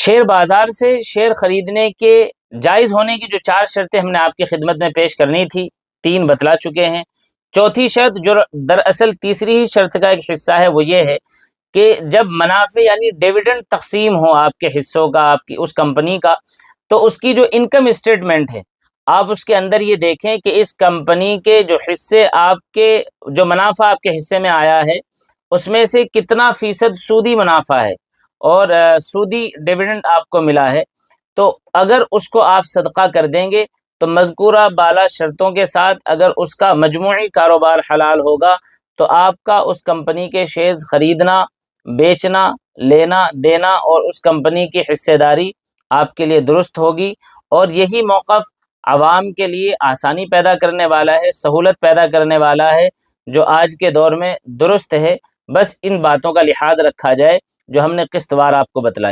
Share बाजार से share खरीदने के जायज़ होने की जो 4 शर्तें हमने आपकी खिदमत में पेश करनी थी, 3 बतला चुके हैं। चौथी शर्त जो दरअसल तीसरी ही शर्त का एक हिस्सा है, वो ये है कि जब मुनाफे यानी डिविडेंड तक़सीम हो आपके हिस्सों का, आपकी उस कंपनी का, तो उसकी जो इनकम स्टेटमेंट है, आप उसके अंदर ये देखें कि इस कंपनी के जो हिस्से आपके, जो मुनाफा आपके हिस्से में आया है, उसमें से कितना फ़ीसद सूदी मुनाफा है और सूदी डिविडेंड आपको मिला है। तो अगर उसको आप सदका कर देंगे तो मज़कूरा बाला शर्तों के साथ अगर उसका मजमूई कारोबार हलाल होगा तो आपका उस कंपनी के शेयर्स ख़रीदना, बेचना, लेना देना और उस कंपनी की हिस्सेदारी आपके लिए दुरुस्त होगी। और यही मौक़िफ़ आवाम के लिए आसानी पैदा करने वाला है, सहूलत पैदा करने वाला है, जो आज के दौर में दुरुस्त है। बस इन बातों का लिहाज रखा जाए जो हमने किस्तवार आपको बतलाई।